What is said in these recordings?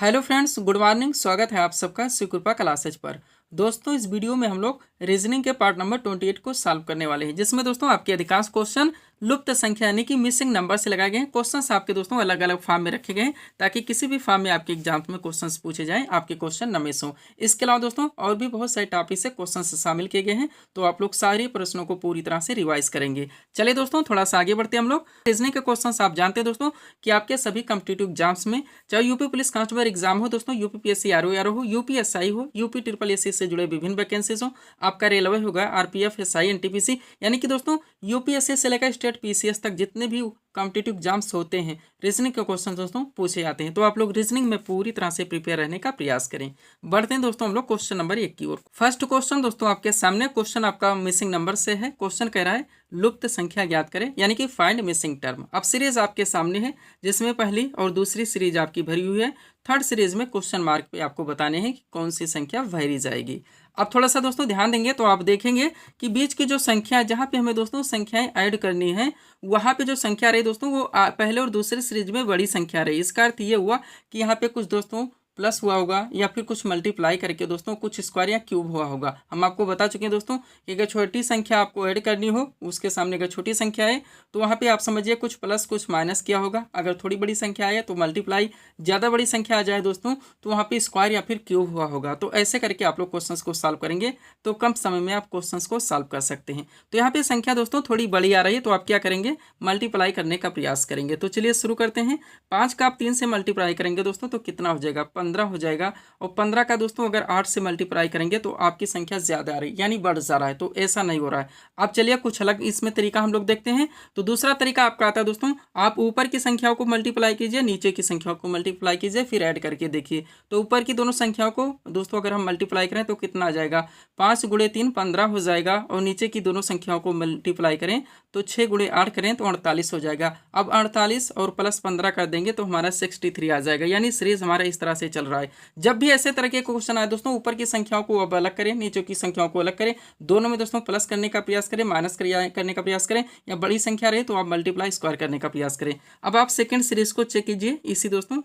Hello friends, good morning. स्वागत है आप सबका श्री कृपा क्लासेज पर। दोस्तों, इस वीडियो में हम लोग रीजनिंग के पार्ट नंबर 28 को सॉल्व करने वाले हैं, जिसमें दोस्तों आपके अधिकांश क्वेश्चन लुप्त संख्या यानी कि मिसिंग नंबर से लगाए गए हैं। क्वेश्चंस आपके दोस्तों अलग अलग फॉर्म में रखे गए हैं ताकि किसी भी फॉर्म में आपके एग्जाम में क्वेश्चंस पूछे जाएं, आपके क्वेश्चन न मिस हों। इसके अलावा दोस्तों और भी बहुत सारे टॉपिक से क्वेश्चन शामिल किए गए हैं, तो आप लोग सारे प्रश्नों को पूरी तरह से रिवाइज करेंगे। चलिए दोस्तों, थोड़ा सा आगे बढ़ते हैं हम लोग। रीजनिंग के क्वेश्चन आप जानते हैं दोस्तों कि आपके सभी कॉम्पिटिटिव एग्जाम्स में, चाहे यूपी पुलिस कांस्टेबल एग्जाम हो दोस्तों, यूपीपीएससी आरओ हो, यूपीएसआई हो, यूपी ट्रिपल एससी से जुड़े विभिन्न वैकेंसीज हो, आपका रेलवे होगा, आरपीएफ, एसआई, एनटीपीसी, यानी कि दोस्तों यूपीएससी से लेकर स्टेट पीसीएस तक जितने भी कॉम्पिटिटिव एग्जाम्स होते हैं, रीजनिंग के क्वेश्चन दोस्तों पूछे जाते हैं। तो आप लोग रीजनिंग में पूरी तरह से प्रिपेयर रहने का प्रयास करें। बढ़ते हैं दोस्तों हम लोग क्वेश्चन नंबर 1 की ओर। फर्स्ट क्वेश्चन दोस्तों आपके सामने, क्वेश्चन आपका मिसिंग नंबर से है। क्वेश्चन कह रहा है लुप्त संख्या ज्ञात करें, यानी कि फाइंड मिसिंग टर्म। अब सीरीज आपके सामने है, जिसमें पहली और दूसरी सीरीज आपकी भरी हुई है। थर्ड सीरीज में क्वेश्चन मार्क पे आपको बताने हैं कि कौन सी संख्या भरी जाएगी। अब थोड़ा सा दोस्तों ध्यान देंगे तो आप देखेंगे कि बीच की जो संख्या है, जहाँ पे हमें दोस्तों संख्याएं ऐड करनी है, वहाँ पे जो संख्या रही दोस्तों वो पहले और दूसरे सीरीज में बड़ी संख्या रही। इसका अर्थ ये हुआ कि यहाँ पे कुछ दोस्तों प्लस हुआ होगा या फिर कुछ मल्टीप्लाई करके दोस्तों कुछ स्क्वायर या क्यूब हुआ होगा। हम आपको बता चुके हैं दोस्तों कि अगर छोटी संख्या आपको ऐड करनी हो, उसके सामने अगर छोटी संख्या है तो वहाँ पे आप समझिए कुछ प्लस कुछ माइनस किया होगा। अगर थोड़ी बड़ी संख्या है तो मल्टीप्लाई, ज़्यादा बड़ी संख्या आ जाए दोस्तों तो वहाँ पे स्क्वायर या फिर क्यूब हुआ होगा। तो ऐसे करके आप लोग क्वेश्चन को सॉल्व करेंगे तो कम समय में आप क्वेश्चन को सॉल्व कर सकते हैं। तो यहाँ पे संख्या दोस्तों थोड़ी बड़ी आ रही है तो आप क्या करेंगे, मल्टीप्लाई करने का प्रयास करेंगे। तो चलिए शुरू करते हैं। 5 का आप 3 से मल्टीप्लाई करेंगे दोस्तों तो कितना हो जाएगा, 15 हो जाएगा। और 15 का दोस्तों अगर 8 से मल्टीप्लाई करेंगे तो आपकी संख्या ज्यादा आ रही है, यानी बढ़ जा रहा है। तो ऐसा नहीं हो रहा है। अब चलिए कुछ अलग इसमें तरीका हम लोग देखते हैं। तो दूसरा तरीका आपका आता है दोस्तों, आप ऊपर की संख्याओं को मल्टीप्लाई कीजिए, नीचे की संख्याओं को मल्टीप्लाई कीजिए, फिर ऐड करके देखिए। तो ऊपर की दोनों संख्याओं को दोस्तों अगर हम मल्टीप्लाई करें तो कितना आ जाएगा, 5 गुणे 3 15 हो जाएगा। और नीचे की दोनों संख्याओं को मल्टीप्लाई करें तो 6 गुणे 8 करें तो 48 हो जाएगा। अब 48 और प्लस 15 कर देंगे तो हमारा 63 आ जाएगा। यानी सीरीज हमारा इस तरह से चल रहा है। जब भी ऐसे तरह के क्वेश्चन आए दोस्तों, ऊपर की संख्याओं को अब अलग करें, नीचे की संख्याओं को अलग करें, दोनों में दोस्तों प्लस करने का प्रयास करें, माइनस करने का प्रयास करें, या बड़ी संख्या रहे तो आप मल्टीप्लाई स्क्वायर करने का प्रयास करें। अब आप सेकंड सीरीज को चेक कीजिए इसी दोस्तों।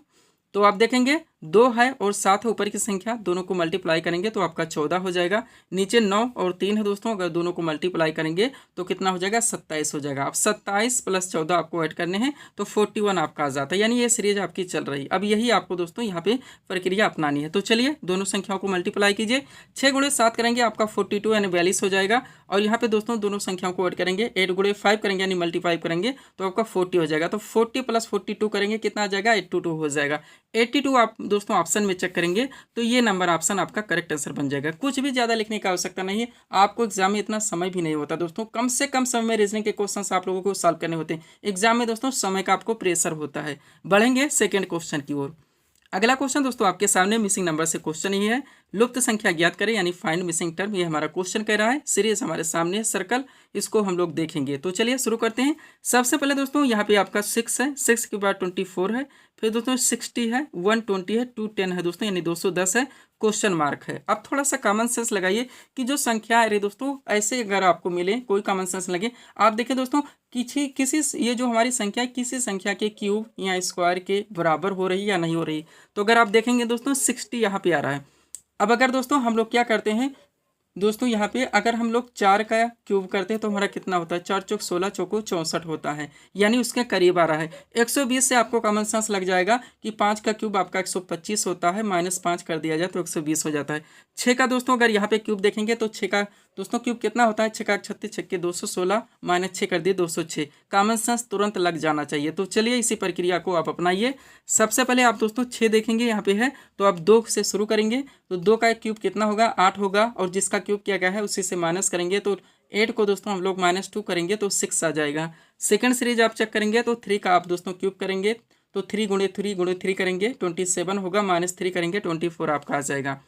तो आप देखेंगे 2 है और 7 है ऊपर की संख्या, दोनों को मल्टीप्लाई करेंगे तो आपका 14 हो जाएगा। नीचे 9 और 3 है दोस्तों, अगर दोनों को मल्टीप्लाई करेंगे तो कितना हो जाएगा, 27 हो जाएगा। अब 27 प्लस 14 आपको ऐड करने हैं तो 41 आपका आ जाता है। यानी ये सीरीज आपकी चल रही है। अब यही आपको दोस्तों यहाँ पे प्रक्रिया अपनानी है। तो चलिए दोनों संख्याओं को मल्टीप्लाई कीजिए। 6 गुणे 7 करेंगे आपका 42 यानी 42 हो जाएगा। और यहाँ पे दोस्तों दोनों संख्याओं को ऐड करेंगे, 8 गुणे 5 करेंगे यानी मल्टीप्लाई करेंगे तो आपका 40 हो जाएगा। तो 40 प्लस 42 करेंगे कितना आ जाएगा, 82 हो जाएगा। 82 आप दोस्तों ऑप्शन में चेक करेंगे तो ये नंबर ऑप्शन आपका करेक्ट आंसर बन जाएगा। कुछ भी ज़्यादा लिखने की आवश्यकता नहीं है, आपको एग्जाम में इतना समय भी नहीं होता दोस्तों। कम से कम समय में रीजनिंग के क्वेश्चंस आप लोगों को सॉल्व करने होते हैं। एग्जाम में दोस्तों समय का आपको प्रेशर होता है। बढ़ेंगे सेकेंड क्वेश्चन की ओर। अगला क्वेश्चन दोस्तों आपके सामने मिसिंग नंबर से क्वेश्चन ही है, लुप्त संख्या ज्ञात करें यानी फाइंड मिसिंग टर्म। ये हमारा क्वेश्चन कह रहा है। सीरीज हमारे सामने है, सर्कल, इसको हम लोग देखेंगे। तो चलिए शुरू करते हैं। सबसे पहले दोस्तों यहाँ पे आपका 6 है, 6 के बाद 24 है, फिर दोस्तों 60 है, 120 है, 210 है दोस्तों, यानी 210 है, क्वेश्चन मार्क है। अब थोड़ा सा कॉमन सेंस लगाइए कि जो संख्या है दोस्तों ऐसे अगर आपको मिले, कोई कॉमन सेंस लगे, आप देखें दोस्तों किसी ये जो हमारी संख्या है किसी संख्या के क्यूब या स्क्वायर के बराबर हो रही है या नहीं हो रही। तो अगर आप देखेंगे दोस्तों 60 यहाँ पे आ रहा है। अब अगर दोस्तों हम लोग क्या करते हैं दोस्तों, यहाँ पे अगर हम लोग 4 का क्यूब करते हैं तो हमारा कितना होता है, 4 चौक 16, चौको 64 होता है, यानी उसके करीब आ रहा है। 120 से आपको कॉमन सेंस लग जाएगा कि 5 का क्यूब आपका 125 होता है, -5 कर दिया जाए तो 120 हो जाता है। 6 का दोस्तों अगर यहाँ पे क्यूब देखेंगे तो 6 का दोस्तों क्यूब कितना होता है, 6 का 36, 6 के 216, -6 कर दिए 206। कॉमन सेंस तुरंत लग जाना चाहिए। तो चलिए इसी प्रक्रिया को आप अपनाइए। सबसे पहले आप दोस्तों 6 देखेंगे यहाँ पे है तो आप 2 से शुरू करेंगे तो 2 का क्यूब कितना होगा, 8 होगा, और जिसका क्यूब किया गया है उसी से माइनस करेंगे तो 8 को दोस्तों हम लोग -2 करेंगे तो 6 आ जाएगा। सेकंड सीरीज आप चेक करेंगे तो 3 का आप दोस्तों क्यूब करेंगे तो 3 गुणे 3 गुणे 3 करेंगे 27 होगा, -3 करेंगे 24 आपका आ जाएगा।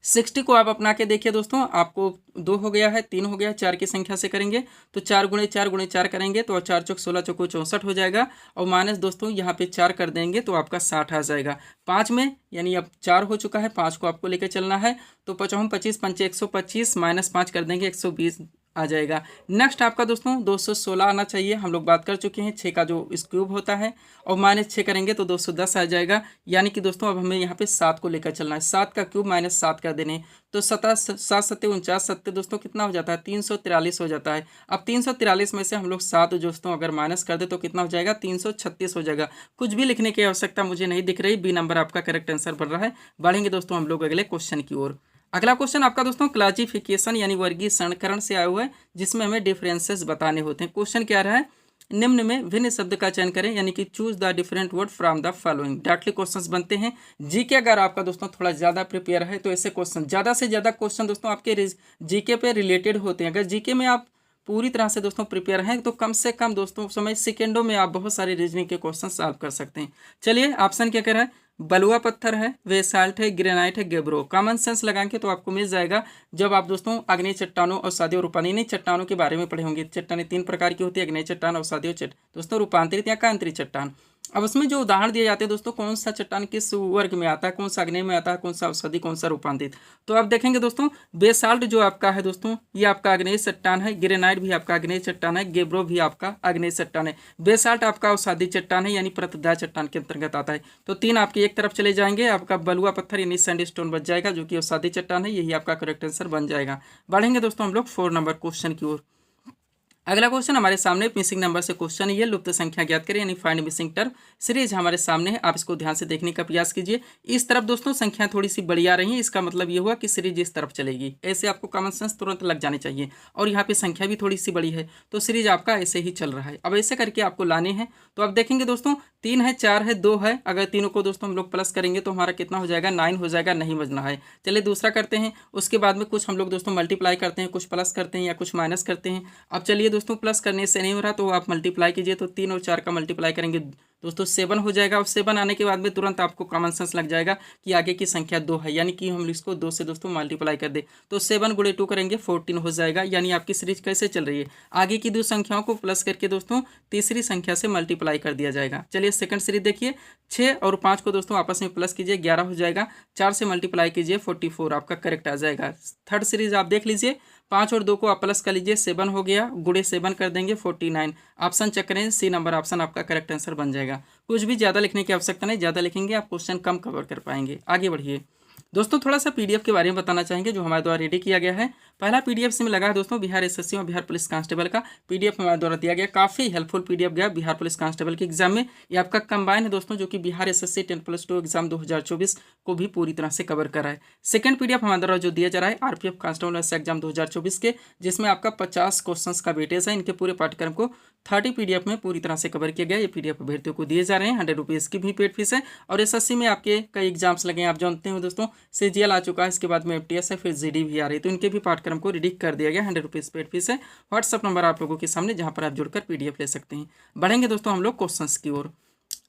60 को आप अपना के देखिए दोस्तों, आपको 2 हो गया है, 3 हो गया, 4 की संख्या से करेंगे तो 4 गुणे 4 गुणे 4 करेंगे तो 4 चौक 16, चौको 64 हो जाएगा। और माइनस दोस्तों यहाँ पे 4 कर देंगे तो आपका 60 आ जाएगा। 5 में यानी अब 4 हो चुका है, 5 को आपको लेकर चलना है तो 5 25 पंचे 125, -5 कर देंगे 120 आ जाएगा। नेक्स्ट आपका दोस्तों 216 आना चाहिए, हम लोग बात कर चुके हैं 6 का जो इस क्यूब होता है, और -6 करेंगे तो 210 आ जाएगा। यानी कि दोस्तों अब हमें यहाँ पे 7 को लेकर चलना है, 7 का क्यूब -7 कर देने, तो 7 सत्ते 49 सत्ते दोस्तों कितना हो जाता है 343 हो जाता है। अब 343 में से हम लोग 7 दोस्तों अगर माइनस कर दे तो कितना हो जाएगा 336 हो जाएगा। कुछ भी लिखने की आवश्यकता मुझे नहीं दिख रही, बी नंबर आपका करेक्ट आंसर बन रहा है। बढ़ेंगे दोस्तों हम लोग अगले क्वेश्चन की ओर। अगला क्वेश्चन आपका दोस्तों क्लासिफिकेशन यानी वर्गीकरण से आया हुआ है, जिसमें हमें डिफरेंसेस बताने होते हैं। क्वेश्चन क्या रहा है, निम्न में भिन्न शब्द का चयन करें, यानी कि choose the different word from the following. Directly questions बनते हैं। जीके अगर आपका दोस्तों थोड़ा ज़्यादा प्रिपेयर है तो ऐसे क्वेश्चन ज़्यादा से ज़्यादा क्वेश्चन दोस्तों आपके जीके पे रिलेटेड होते हैं। अगर जीके में आप पूरी तरह से दोस्तों प्रिपेयर हैं तो कम से कम दोस्तों समय सेकेंडों में आप बहुत सारे रीजनिंग के क्वेश्चन सॉल्व कर सकते हैं। चलिए ऑप्शन क्या कह रहा है, बलुआ पत्थर है, बेसाल्ट है, ग्रेनाइट है, गेब्रो। कॉमन सेंस लगाएंगे तो आपको मिल जाएगा। जब आप दोस्तों आग्नेय चट्टानों और सादियों रूपांतरित चट्टानों के बारे में पढ़े होंगे। चट्टानें 3 प्रकार की होती है, आग्नेय चट्टान, अवसादीय दोस्तों रूपांतरित या कांतरित चट्टान। अब उसमें जो उदाहरण दिए जाते हैं दोस्तों, कौन सा चट्टान किस वर्ग में आता है, कौन सा आग्नेय में आता है, कौन सा अवसादी, कौन सा रूपांतरित। तो आप देखेंगे दोस्तों बेसाल्ट जो आपका है दोस्तों ये आपका आग्नेय चट्टान है, ग्रेनाइट भी आपका आग्नेय चट्टान है, गेब्रो भी आपका आग्नेय चट्टान है, बेसाल्ट आपका अवसादी चट्टान है यानी परतदार चट्टान के अंतर्गत आता है। तो 3 आपके एक तरफ चले जाएंगे, आपका बलुआ पत्थर यानी सैंडस्टोन बच जाएगा जो कि अवसादी चट्टान है, यही आपका करेक्ट आंसर बन जाएगा। बढ़ेंगे दोस्तों हम लोग 4 नंबर क्वेश्चन की ओर। अगला क्वेश्चन हमारे सामने मिसिंग नंबर से क्वेश्चन ये लुप्त संख्या ज्ञात करें यानी फाइंड मिसिंग टर्म सीरीज हमारे सामने है। आप इसको ध्यान से देखने का प्रयास कीजिए। इस तरफ दोस्तों संख्या थोड़ी सी बड़ी आ रही है, इसका मतलब ये हुआ कि सीरीज इस तरफ चलेगी। ऐसे आपको कॉमन सेंस तुरंत लग जाने चाहिए। और यहाँ पे संख्या भी थोड़ी सी बड़ी है तो सीरीज आपका ऐसे ही चल रहा है। अब ऐसे करके आपको लाने हैं। तो आप देखेंगे दोस्तों 3 है, 4 है, 2 है। अगर तीनों को दोस्तों हम लोग प्लस करेंगे तो हमारा कितना हो जाएगा 9 हो जाएगा, नहीं बजना है। चलिए दूसरा करते हैं। उसके बाद में कुछ हम लोग दोस्तों मल्टीप्लाई करते हैं, कुछ प्लस करते हैं या कुछ माइनस करते हैं। अब चलिए दोस्तों प्लस करने से नहीं हो रहा तो आप मल्टीप्लाई कीजिए। तो 3 और 4 का मल्टीप्लाई करेंगे दोस्तों 7 हो जाएगा। और 7 आने के बाद में तुरंत आपको कॉमन सेंस लग जाएगा कि आगे की संख्या 2 है, यानी कि हम इसको 2 से दोस्तों मल्टीप्लाई कर दे तो 7 गुणे 2 करेंगे 14 हो जाएगा। यानी आपकी सीरीज कैसे चल रही है, आगे की 2 संख्याओं को प्लस करके दोस्तों तीसरी संख्या से मल्टीप्लाई कर दिया जाएगा। चलिए सेकंड सीरीज देखिए, 6 और 5 को दोस्तों आपस में प्लस कीजिए 11 हो जाएगा। 4 से मल्टीप्लाई कीजिए 44 आपका करेक्ट आ जाएगा। थर्ड सीरीज आप देख लीजिए, 5 और 2 को आप प्लस कर लीजिए 7 हो गया, गुणे 7 कर देंगे 49। ऑप्शन चेक करें, सी नंबर ऑप्शन आपका करेक्ट आंसर बन जाएगा। कुछ भी ज़्यादा लिखने की आवश्यकता नहीं, ज़्यादा लिखेंगे आप क्वेश्चन कम कवर कर पाएंगे। आगे बढ़िए दोस्तों, थोड़ा सा पीडीएफ के बारे में बताना चाहेंगे जो हमारे द्वारा रेडी किया गया है। पहला पीडीएफ से में लगा है दोस्तों बिहार एसएससी और बिहार पुलिस कांस्टेबल का पीडीएफ हमारे द्वारा दिया गया। काफ़ी हेल्पफुल पीडीएफ गया बिहार पुलिस कांस्टेबल के एग्जाम में। ये आपका कंबाइन है दोस्तों, जो कि बिहार एसएससी 10+2 एग्जाम 2024 को भी पूरी तरह से कवर कर रहा है। सेकंड पीडीएफ हमारे द्वारा जो दिया जा रहा है आरपीएफ कांस्टेबल एग्जाम 2024 के, जिसमें आपका 50 क्वेश्चन का वेटेज है। इनके पूरे पाठ्यक्रम को 30 पीडीएफ में पूरी तरह से कवर किया गया। ये पीडीएफ अभ्यर्थियों को दिए जा रहे हैं। 100 रुपीज़ की भी पेड फीस है। और एसएससी में आपके कई एग्जाम्स लगे हैं, आप जानते हो दोस्तों, सीजीएल आ चुका है, इसके बाद में एफटीएस है, फिर जीडी भी आ रही है। तो इनके भी पाठ्यक्रम को रेडी कर दिया गया। 100 रुपीज़ पेड फीस है। व्हाट्सअप नंबर आप लोगों के सामने, जहां पर आप जुड़कर पीडीएफ ले सकते हैं। बढ़ेंगे दोस्तों हम लोग क्वेश्चंस की ओर।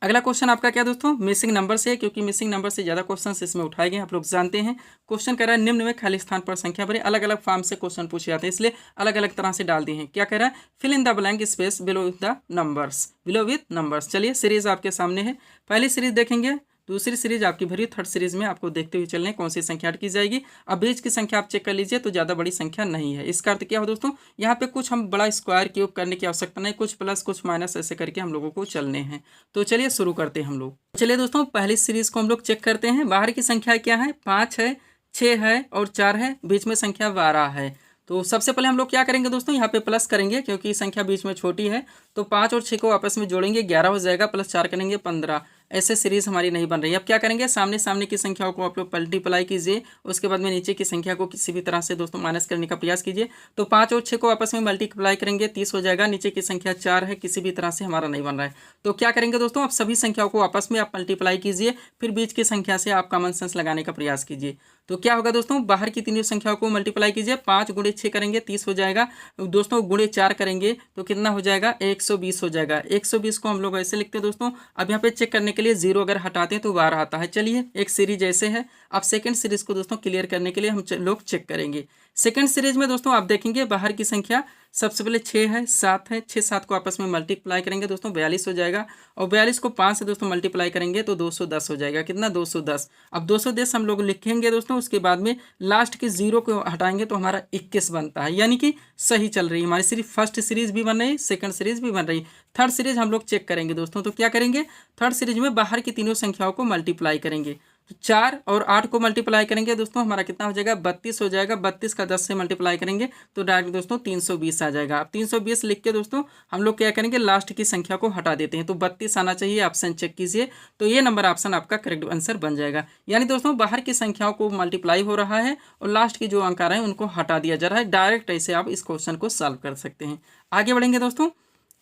अगला क्वेश्चन आपका क्या दोस्तों, मिसिंग नंबर से है, क्योंकि मिसिंग नंबर से ज़्यादा क्वेश्चन इसमें उठाए गए आप लोग जानते हैं। क्वेश्चन कह रहा है निम्न में खाली स्थान पर संख्या भरें। अलग अलग फॉर्म से क्वेश्चन पूछे जाते हैं, इसलिए अलग अलग तरह से डाल दिए हैं। क्या कह रहा है, fill in the blank space below with the numbers, below with numbers. चलिए सीरीज आपके सामने है। पहली सीरीज देखेंगे, दूसरी सीरीज आपकी भरी, थर्ड सीरीज में आपको देखते हुए चलने कौन सी संख्या ऐड की जाएगी। अब बीच की संख्या आप चेक कर लीजिए तो ज़्यादा बड़ी संख्या नहीं है। इसका अर्थ क्या हो दोस्तों, यहाँ पे कुछ हम बड़ा स्क्वायर क्यूब करने की आवश्यकता नहीं, कुछ प्लस कुछ माइनस ऐसे करके हम लोगों को चलने हैं। तो चलिए शुरू करते हैं हम लोग। चलिए दोस्तों पहली सीरीज को हम लोग चेक करते हैं। बाहर की संख्या क्या है, 5 है, 6 है और 4 है, बीच में संख्या 12 है। तो सबसे पहले हम लोग क्या करेंगे दोस्तों, यहाँ पे प्लस करेंगे क्योंकि संख्या बीच में छोटी है। तो 5 और 6 को आपस में जोड़ेंगे 11 हो जाएगा, प्लस 4 करेंगे 15। ऐसे सीरीज हमारी नहीं बन रही है। अब क्या करेंगे, सामने सामने की संख्याओं को आप लोग मल्टीप्लाई कीजिए, उसके बाद में नीचे की संख्या को किसी भी तरह से दोस्तों माइनस करने का प्रयास कीजिए। तो 5 और 6 को आपस में मल्टीप्लाई करेंगे 30 हो जाएगा। नीचे की संख्या 4 है, किसी भी तरह से हमारा नहीं बन रहा है। तो क्या करेंगे दोस्तों, आप सभी संख्याओं को आपस में आप मल्टीप्लाई कीजिए, फिर बीच की संख्या से आप कॉमन सेंस लगाने का प्रयास कीजिए। तो क्या होगा दोस्तों, बाहर की तीनों संख्याओं को मल्टीप्लाई कीजिए, 5 गुणे 6 करेंगे 30 हो जाएगा दोस्तों, गुणे 4 करेंगे तो कितना हो जाएगा 120 हो जाएगा। 120 को हम लोग ऐसे लिखते हैं दोस्तों। अब यहाँ पे चेक करने के लिए 0 अगर हटाते हैं तो 12 आता है। चलिए एक सीरीज ऐसे है। अब सेकंड सीरीज को दोस्तों क्लियर करने के लिए हम लोग चेक करेंगे। सेकंड सीरीज में दोस्तों आप देखेंगे बाहर की संख्या सबसे पहले 6 है, 7 है, 6 7 को आपस में मल्टीप्लाई करेंगे दोस्तों 42 हो जाएगा, और 42 को 5 से दोस्तों मल्टीप्लाई करेंगे तो 210 हो जाएगा। कितना? 210। अब 210 हम लोग लिखेंगे दोस्तों, उसके बाद में लास्ट के 0 को हटाएंगे तो हमारा 21 बनता है, यानी कि सही चल रही है हमारी सिर्फ फर्स्ट सीरीज भी बन रही, सेकंड सीरीज भी बन रही। थर्ड सीरीज हम लोग चेक करेंगे दोस्तों, तो क्या करेंगे, थर्ड सीरीज में बाहर की तीनों संख्याओं को मल्टीप्लाई करेंगे। तो 4 और 8 को मल्टीप्लाई करेंगे दोस्तों, हमारा कितना हो जाएगा, 32 हो जाएगा। 32 का 10 से मल्टीप्लाई करेंगे तो डायरेक्ट दोस्तों 320 आ जाएगा। अब 320 लिख के दोस्तों हम लोग क्या करेंगे, लास्ट की संख्या को हटा देते हैं, तो 32 आना चाहिए। ऑप्शन चेक कीजिए, तो ये नंबर ऑप्शन आपका करेक्ट आंसर बन जाएगा। यानी दोस्तों बाहर की संख्याओं को मल्टीप्लाई हो रहा है और लास्ट की जो अंक आ रहे हैं उनको हटा दिया जा रहा है। डायरेक्ट ऐसे आप इस क्वेश्चन को सॉल्व कर सकते हैं। आगे बढ़ेंगे दोस्तों,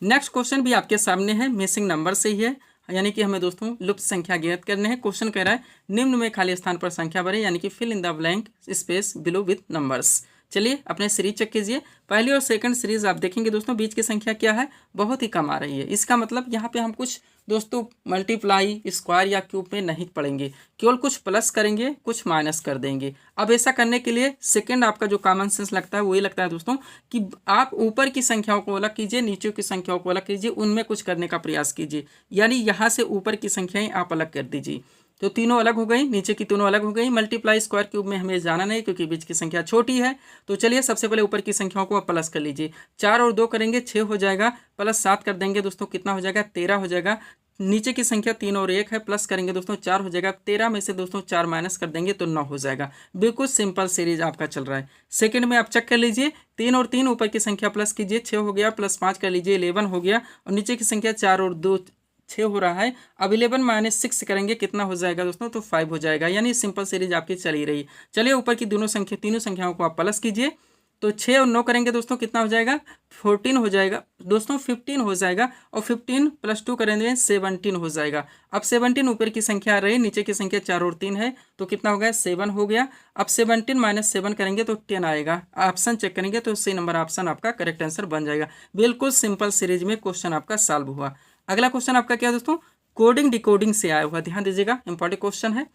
नेक्स्ट क्वेश्चन भी आपके सामने है, मिसिंग नंबर से ही है, यानी कि हमें दोस्तों लुप्त संख्या ज्ञात करने हैं। क्वेश्चन कह रहा है निम्न में खाली स्थान पर संख्या भरें, यानी कि fill in the blank space below with numbers. चलिए अपने सीरीज चेक कीजिए। पहली और सेकंड सीरीज आप देखेंगे दोस्तों, बीच की संख्या क्या है, बहुत ही कम आ रही है। इसका मतलब यहाँ पे हम कुछ दोस्तों मल्टीप्लाई, स्क्वायर या क्यूब में नहीं पढ़ेंगे, केवल कुछ प्लस करेंगे, कुछ माइनस कर देंगे। अब ऐसा करने के लिए सेकंड आपका जो कॉमन सेंस लगता है वही लगता है दोस्तों कि आप ऊपर की संख्याओं को अलग कीजिए, नीचे की संख्याओं को अलग कीजिए, उनमें कुछ करने का प्रयास कीजिए। यानी यहाँ से ऊपर की संख्याएं आप अलग कर दीजिए, तो तीनों अलग हो गई, नीचे की तीनों अलग हो गई। मल्टीप्लाई स्क्वायर क्यूब में हमें जाना नहीं क्योंकि बीच की संख्या छोटी है। तो चलिए सबसे पहले ऊपर की संख्याओं को आप प्लस कर लीजिए। 4 और 2 करेंगे 6 हो जाएगा, प्लस 7 कर देंगे दोस्तों कितना हो जाएगा, 13 हो जाएगा। नीचे की संख्या 3 और 1 है, प्लस करेंगे दोस्तों 4 हो जाएगा। 13 में से दोस्तों 4 माइनस कर देंगे तो 9 हो जाएगा। बिल्कुल सिंपल सीरीज आपका चल रहा है। सेकंड में आप चेक कर लीजिए, 3 और 3 ऊपर की संख्या प्लस कीजिए, 6 हो गया, प्लस 5 कर लीजिए 11 हो गया, और नीचे की संख्या 4 और 2 6 हो रहा है। अब 11 माइनस 6 करेंगे कितना हो जाएगा दोस्तों, तो 5 हो जाएगा। यानी सिंपल सीरीज आपकी चली रही। चलिए ऊपर की तीनों संख्याओं को आप प्लस कीजिए, तो 6 और 9 करेंगे दोस्तों कितना हो जाएगा, 14 हो जाएगा दोस्तों, 15 हो जाएगा, और 15 प्लस 2 करेंगे 17 हो जाएगा। अब 17 ऊपर की संख्या आ रही, नीचे की संख्या 4 और 3 है, तो कितना हो गया, 7 हो गया। अब 17 माइनस 7 करेंगे तो 10 आएगा। ऑप्शन चेक करेंगे तो सी नंबर ऑप्शन आपका करेक्ट आंसर बन जाएगा। बिल्कुल सिंपल सीरीज में क्वेश्चन आपका सॉल्व हुआ। अगला क्वेश्चन आपका क्या है दोस्तों, कोडिंग डिकोडिंग से आया हुआ, ध्यान दीजिएगा, इंपॉर्टेंट क्वेश्चन है।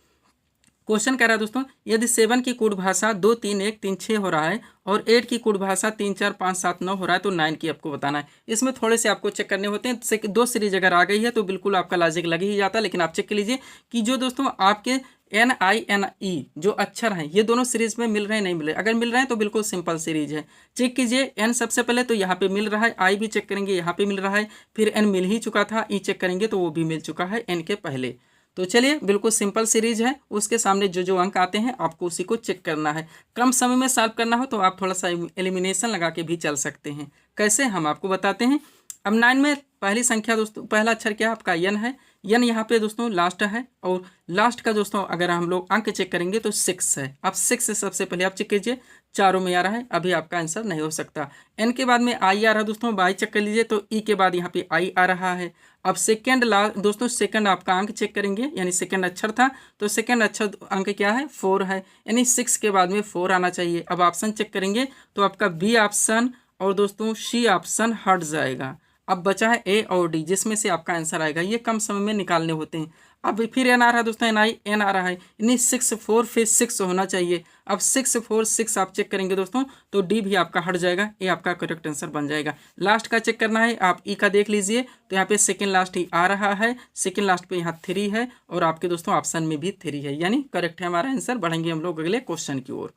क्वेश्चन कह रहा है दोस्तों, यदि 7 की कूट भाषा 2 3 1 3 6 हो रहा है और 8 की कूट भाषा 3 4 5 7 9 हो रहा है, तो 9 की आपको बताना है। इसमें थोड़े से आपको चेक करने होते हैं। 2 सीरीज अगर आ गई है तो बिल्कुल आपका लॉजिक लग ही जाता है, लेकिन आप चेक कर लीजिए कि जो दोस्तों आपके NI NE जो अक्षर हैं ये दोनों सीरीज में मिल रहे हैं, नहीं मिल रहे। अगर मिल रहे हैं तो बिल्कुल सिंपल सीरीज है। चेक कीजिए, N सबसे पहले तो यहाँ पे मिल रहा है, I भी चेक करेंगे यहाँ पे मिल रहा है, फिर N मिल ही चुका था, E चेक करेंगे तो वो भी मिल चुका है N के पहले। तो चलिए बिल्कुल सिंपल सीरीज है, उसके सामने जो जो अंक आते हैं आपको उसी को चेक करना है। कम समय में सॉल्व करना हो तो आप थोड़ा सा एलिमिनेशन लगा के भी चल सकते हैं। कैसे, हम आपको बताते हैं। अब 9 में पहली संख्या दोस्तों, पहला अक्षर क्या है आपका, N है। N यहाँ पे दोस्तों लास्ट है, और लास्ट का दोस्तों अगर हम लोग अंक चेक करेंगे तो 6 है। अब 6 से सबसे पहले आप चेक कीजिए, चारों में आ रहा है, अभी आपका आंसर नहीं हो सकता। N के बाद में I आ रहा है दोस्तों, I चेक कर लीजिए, तो E के बाद यहाँ पे I आ रहा है। अब सेकंड दोस्तों सेकंड आपका अंक चेक करेंगे, यानी सेकंड अक्षर था, तो सेकंड अक्षर अंक क्या है, 4 है, यानी 6 के बाद में 4 आना चाहिए। अब ऑप्शन चेक करेंगे तो आपका B ऑप्शन और दोस्तों C ऑप्शन हट जाएगा। अब बचा है A और D, जिसमें से आपका आंसर आएगा। ये कम समय में निकालने होते हैं। अब फिर N आ रहा है दोस्तों, N आ रहा है, यानी 6 4 फिर 6 होना चाहिए। अब 6 4 6 आप चेक करेंगे दोस्तों तो D भी आपका हट जाएगा, ये आपका करेक्ट आंसर बन जाएगा। लास्ट का चेक करना है, आप E का देख लीजिए, तो यहाँ पे सेकंड लास्ट ही आ रहा है, सेकंड लास्ट पे यहाँ 3 है, और आपके दोस्तों ऑप्शन में भी 3 है, यानी करेक्ट है हमारा आंसर। बढ़ेंगे हम लोग अगले क्वेश्चन की ओर।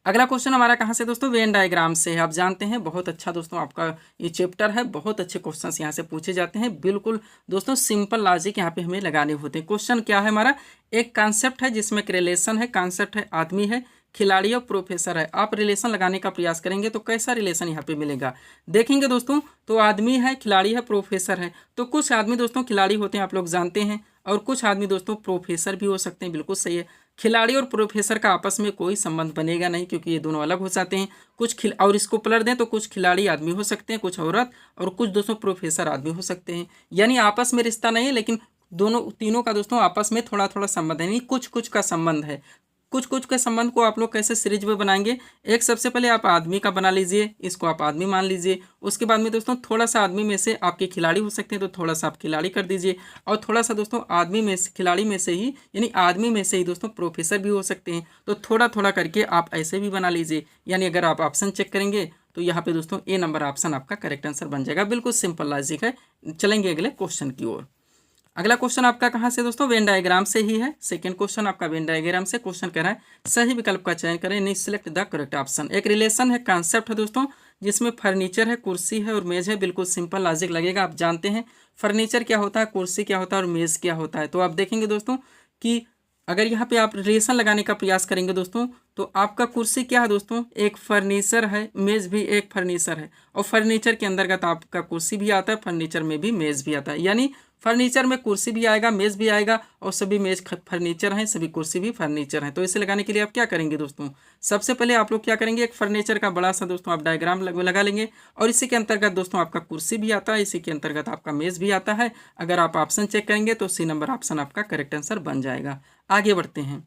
अगला क्वेश्चन हमारा कहाँ से दोस्तों, वेन डायग्राम से है। आप जानते हैं बहुत अच्छा दोस्तों आपका ये चैप्टर है, बहुत अच्छे क्वेश्चंस यहाँ से पूछे जाते हैं। बिल्कुल दोस्तों सिंपल लॉजिक यहाँ पे हमें लगाने होते हैं। क्वेश्चन क्या है हमारा, एक कॉन्सेप्ट है जिसमें रिलेशन है, कॉन्सेप्ट है आदमी है, खिलाड़ी और प्रोफेसर है। आप रिलेशन लगाने का प्रयास करेंगे तो कैसा रिलेशन यहाँ पे मिलेगा, देखेंगे दोस्तों। तो आदमी है, खिलाड़ी है, प्रोफेसर है। तो कुछ आदमी दोस्तों खिलाड़ी होते हैं, आप लोग जानते हैं, और कुछ आदमी दोस्तों प्रोफेसर भी हो सकते हैं, बिल्कुल सही है। खिलाड़ी और प्रोफेसर का आपस में कोई संबंध बनेगा नहीं, क्योंकि ये दोनों अलग हो जाते हैं। कुछ और इसको पलट दें तो कुछ खिलाड़ी आदमी हो सकते हैं, कुछ औरत, और कुछ दोस्तों प्रोफेसर आदमी हो सकते हैं। यानी आपस में रिश्ता नहीं है, लेकिन दोनों तीनों का दोस्तों आपस में थोड़ा थोड़ा संबंध है, यानी कुछ कुछ का संबंध है। कुछ कुछ के संबंध को आप लोग कैसे सीरीज में बनाएंगे, एक सबसे पहले आप आदमी का बना लीजिए, इसको आप आदमी मान लीजिए। उसके बाद में दोस्तों थोड़ा सा आदमी में से आपके खिलाड़ी हो सकते हैं, तो थोड़ा सा आप खिलाड़ी कर दीजिए, और थोड़ा सा दोस्तों आदमी में से खिलाड़ी में से ही, यानी आदमी में से ही दोस्तों प्रोफेसर भी हो सकते हैं। तो थोड़ा थोड़ा करके आप ऐसे भी बना लीजिए। यानी अगर आप ऑप्शन चेक करेंगे तो यहाँ पे दोस्तों ए नंबर ऑप्शन आपका करेक्ट आंसर बन जाएगा। बिल्कुल सिंपल लॉजिक है। चलेंगे अगले क्वेश्चन की ओर। अगला क्वेश्चन आपका कहाँ से दोस्तों, वेन डायग्राम से ही है। सेकंड क्वेश्चन आपका वेन डायग्राम से। क्वेश्चन कह रहा है सही विकल्प का चयन करें, नहीं सिलेक्ट द करेक्ट ऑप्शन। एक रिलेशन है, कॉन्सेप्ट है दोस्तों, जिसमें फर्नीचर है, कुर्सी है और मेज है। बिल्कुल सिंपल लॉजिक लगेगा। आप जानते हैं फर्नीचर क्या होता है, कुर्सी क्या होता है और मेज क्या होता है। तो आप देखेंगे दोस्तों कि अगर यहाँ पे आप रिलेशन लगाने का प्रयास करेंगे दोस्तों, तो आपका कुर्सी क्या है दोस्तों, एक फर्नीचर है, मेज भी एक फर्नीचर है, और फर्नीचर के अंतर्गत आपका कुर्सी भी आता है, फर्नीचर में भी मेज भी आता है। यानी फर्नीचर में कुर्सी भी आएगा, मेज भी आएगा, और सभी मेज फर्नीचर हैं, सभी कुर्सी भी फर्नीचर हैं। तो इसे लगाने के लिए आप क्या करेंगे दोस्तों, सबसे पहले आप लोग क्या करेंगे, एक फर्नीचर का बड़ा सा दोस्तों आप डायग्राम लगा लेंगे, और इसी के अंतर्गत दोस्तों आपका कुर्सी भी आता है, इसी के अंतर्गत आपका मेज भी आता है। अगर आप ऑप्शन चेक करेंगे तो सी नंबर ऑप्शन आपका करेक्ट आंसर बन जाएगा। आगे बढ़ते हैं।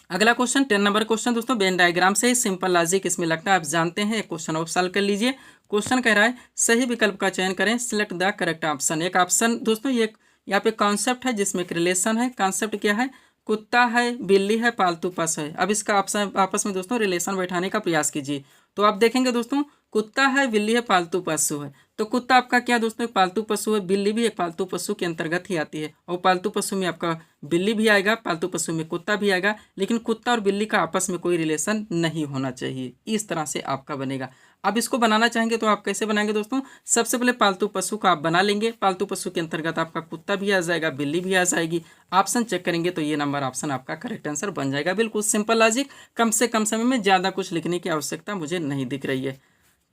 अगला क्वेश्चन 10 नंबर क्वेश्चन दोस्तों, वेन डायग्राम से सिंपल लॉजिक इसमें लगता है आप जानते हैं। एक क्वेश्चन और सॉल्व कर लीजिए। क्वेश्चन कह रहा है सही विकल्प का चयन करें, सिलेक्ट द करेक्ट ऑप्शन। एक ऑप्शन दोस्तों, ये यहाँ पे कॉन्सेप्ट है जिसमें एक रिलेशन है। कॉन्सेप्ट क्या है, कुत्ता है, बिल्ली है, पालतू पशु है। अब इसका आपस में दोस्तों रिलेशन बैठाने का प्रयास कीजिए। तो आप देखेंगे दोस्तों, कुत्ता है, बिल्ली है, पालतू पशु है। तो कुत्ता आपका क्या दोस्तों, एक पालतू पशु है, बिल्ली भी एक पालतू पशु के अंतर्गत ही आती है, और पालतू पशु में आपका बिल्ली भी आएगा, पालतू पशु में कुत्ता भी आएगा, लेकिन कुत्ता और बिल्ली का आपस में कोई रिलेशन नहीं होना चाहिए। इस तरह से आपका बनेगा। अब इसको बनाना चाहेंगे तो आप कैसे बनाएंगे दोस्तों, सबसे पहले पालतू पशु का आप बना लेंगे। पालतू पशु के अंतर्गत आपका कुत्ता भी आ जाएगा, बिल्ली भी आ जाएगी। ऑप्शन चेक करेंगे तो ये नंबर ऑप्शन आपका करेक्ट आंसर बन जाएगा। बिल्कुल सिंपल लॉजिक, कम से कम समय में ज़्यादा कुछ लिखने की आवश्यकता मुझे नहीं दिख रही है।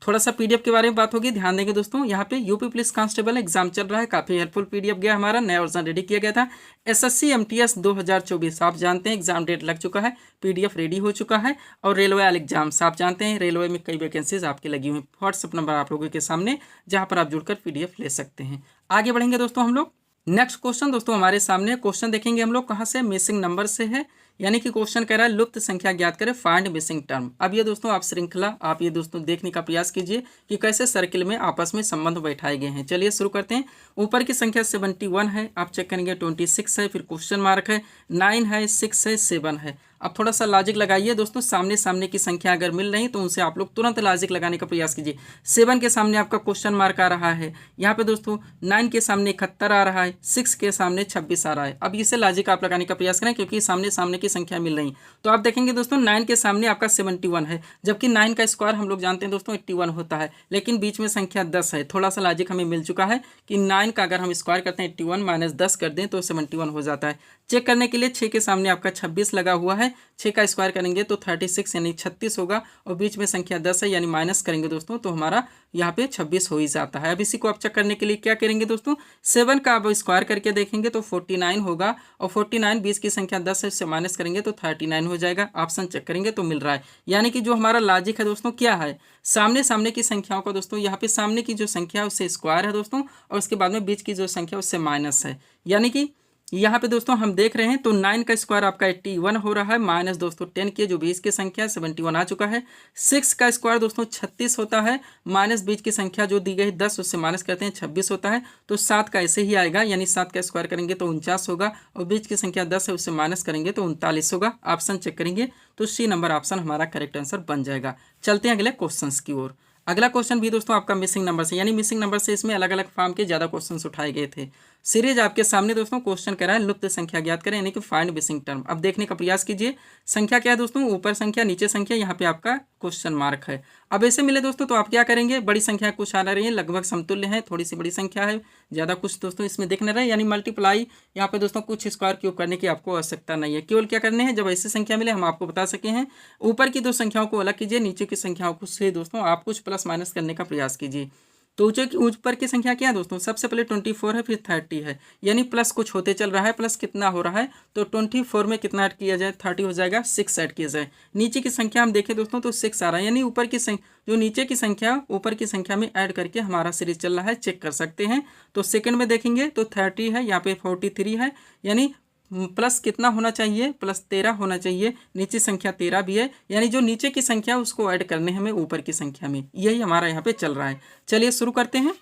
थोड़ा सा पीडीएफ के बारे में बात होगी, ध्यान देंगे दोस्तों। यहाँ पे यूपी पुलिस कांस्टेबल एग्जाम चल रहा है, काफ़ी हेल्पफुल पीडीएफ गया, हमारा नया वर्जन रेडी किया गया था। एसएससी एमटीएस 2024 आप जानते हैं एग्जाम डेट लग चुका है, पीडीएफ रेडी हो चुका है। और रेलवे वाले एग्जाम्स आप जानते हैं, रेलवे में कई वैकेंसीज आपकी लगी हुई। व्हाट्सअप नंबर आप लोगों के सामने, जहाँ पर आप जुड़कर पीडीएफ ले सकते हैं। आगे बढ़ेंगे दोस्तों हम लोग। नेक्स्ट क्वेश्चन दोस्तों हमारे सामने, क्वेश्चन देखेंगे हम लोग कहाँ से, मिसिंग नंबर से है। यानी कि क्वेश्चन कह रहा है लुप्त संख्या ज्ञात करें, फाइंड मिसिंग टर्म। अब ये दोस्तों आप श्रृंखला आप ये दोस्तों देखने का प्रयास कीजिए कि कैसे सर्किल में आपस में संबंध बैठाए गए हैं। चलिए शुरू करते हैं। ऊपर की संख्या 71 है, आप चेक करेंगे 26 है, फिर क्वेश्चन मार्क है, 9 है, 6 है, 7 है। अब थोड़ा सा लॉजिक लगाइए दोस्तों, सामने सामने की संख्या अगर मिल रही तो उनसे आप लोग तुरंत लॉजिक लगाने का प्रयास कीजिए। 7 के सामने आपका क्वेश्चन मार्क आ रहा है, यहाँ पे दोस्तों 9 के सामने 71 आ रहा है, 6 के सामने 26 आ रहा है। अब इसे लॉजिक आप लगाने का प्रयास करें, क्योंकि सामने सामने की संख्या मिल रही। तो आप देखेंगे दोस्तों 9 के सामने आपका 71 है, जबकि 9 का स्क्वायर हम लोग जानते हैं दोस्तों 81 होता है, लेकिन बीच में संख्या 10 है। थोड़ा सा लॉजिक हमें मिल चुका है कि 9 का अगर हम स्क्वायर करते हैं 81 माइनस 10 कर दें तो 71 हो जाता है। चेक करने के लिए 6 के सामने आपका 26 लगा हुआ है, 6 का स्क्वायर करेंगे तो 36 यानी 36 होगा, और बीच में संख्या 10 है यानी माइनस करेंगे दोस्तों तो हमारा यहाँ पे 26 हो ही जाता है। अब इसी को आप चेक करने के लिए क्या करेंगे दोस्तों, 7 का आप स्क्वायर करके देखेंगे तो 49 होगा, और 49 बीच की संख्या 10 है, उससे माइनस करेंगे तो 39 हो जाएगा। ऑप्शन चेक करेंगे तो मिल रहा है। यानी कि जो हमारा लॉजिक है दोस्तों क्या है, सामने सामने की संख्याओं का दोस्तों यहाँ पे सामने की जो संख्या है उससे स्क्वायर है दोस्तों, और उसके बाद में बीच की जो संख्या उससे माइनस है। यानी कि यहाँ पे दोस्तों हम देख रहे हैं तो 9 का स्क्वायर आपका 81 हो रहा है, माइनस दोस्तों 10 की जो बीच की संख्या 71 आ चुका है। 6 का स्क्वायर दोस्तों 36 होता है, माइनस बीच की संख्या जो दी गई 10 उससे माइनस करते हैं 26 होता है। तो 7 का ऐसे ही आएगा, यानी 7 का स्क्वायर करेंगे तो 49 होगा, और बीच की संख्या 10 है उससे माइनस करेंगे तो 39 होगा। ऑप्शन चेक करेंगे तो सी नंबर ऑप्शन हमारा करेक्ट आंसर बन जाएगा। चलते हैं अगले क्वेश्चन की ओर। अगला क्वेश्चन भी दोस्तों आपका मिसिंग नंबर से, यानी मिसिंग नंबर से इसमें अलग अलग फॉर्म के ज़्यादा क्वेश्चंस उठाए गए थे। सीरीज आपके सामने दोस्तों क्वेश्चन कह रहा है लुप्त संख्या ज्ञात करें, यानी कि फाइंड मिसिंग टर्म। अब देखने का प्रयास कीजिए, संख्या क्या है दोस्तों, ऊपर संख्या नीचे संख्या, यहाँ पे आपका क्वेश्चन मार्क है। अब ऐसे मिले दोस्तों तो आप क्या करेंगे, बड़ी संख्या कुछ आ रही है, लगभग समतुल्य है, थोड़ी सी बड़ी संख्या है, ज़्यादा कुछ दोस्तों इसमें देखने रहे, यानी मल्टीप्लाई यहाँ पे दोस्तों कुछ स्क्वायर क्यूब करने की आपको आवश्यकता नहीं है। केवल क्या करने हैं, जब ऐसी संख्या मिले हम आपको बता सके हैं, ऊपर की दो संख्याओं को अलग कीजिए, नीचे की संख्याओं को से दोस्तों आप कुछ प्लस माइनस करने का प्रयास कीजिए। तो ऊपर की संख्या क्या है दोस्तों, सबसे पहले 24 है, फिर 30 है, यानी प्लस कुछ होते चल रहा है, प्लस कितना हो रहा है तो 24 में कितना ऐड किया जाए, 30 हो जाएगा, 6 ऐड किया जाए। नीचे की संख्या हम देखें दोस्तों तो 6 आ रहा है, यानी ऊपर की जो नीचे की संख्या ऊपर की संख्या में ऐड करके हमारा सीरीज चल रहा है, चेक कर सकते हैं। तो सेकंड में देखेंगे तो 30 है, यहाँ पे 43 है, यानी प्लस कितना होना चाहिए, प्लस 13 होना चाहिए, नीचे संख्या 13 भी है, यानी जो नीचे की संख्या उसको ऐड करने हमें ऊपर की संख्या में, यही हमारा यहाँ पे चल रहा है। चलिए शुरू करते हैं।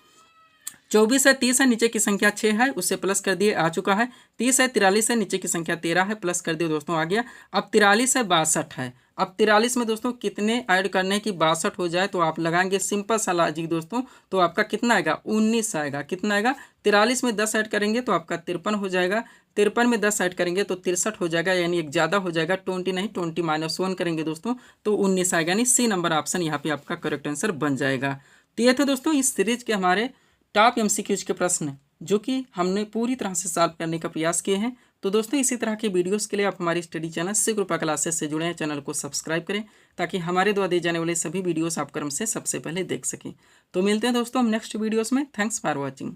24 है, 30 है, नीचे की संख्या 6 है, उससे प्लस कर दिए, आ चुका है। 30 है, 43 है, नीचे की संख्या 13 है, प्लस कर दिए दोस्तों, आ गया। अब 43 है, 62 है। अब 43 में दोस्तों कितने ऐड करने की 62 हो जाए, तो आप लगाएंगे सिंपल सा लॉजिक दोस्तों, तो आपका कितना आएगा, 19 आएगा। कितना आएगा, 43 में 10 ऐड करेंगे तो आपका 53 हो जाएगा। 53 में 10 ऐड करेंगे तो 63 हो जाएगा, यानी एक ज़्यादा हो जाएगा, 20 नहीं, 20 - 1 करेंगे दोस्तों तो 19 आएगा, यानी सी नंबर ऑप्शन यहाँ पे आपका करेक्ट आंसर बन जाएगा। तो ये थे दोस्तों इस सीरीज के हमारे टॉप एमसीक्यूज के प्रश्न, जो कि हमने पूरी तरह से सॉल्व करने का प्रयास किए हैं। तो दोस्तों इसी तरह के वीडियोस के लिए आप हमारी स्टडी चैनल शिव कृपा क्लासेस से जुड़े हैं, चैनल को सब्सक्राइब करें ताकि हमारे द्वारा दिए जाने वाले सभी वीडियोस आप क्रम से सबसे पहले देख सकें। तो मिलते हैं दोस्तों हम नेक्स्ट वीडियोस में। Thanks for watching.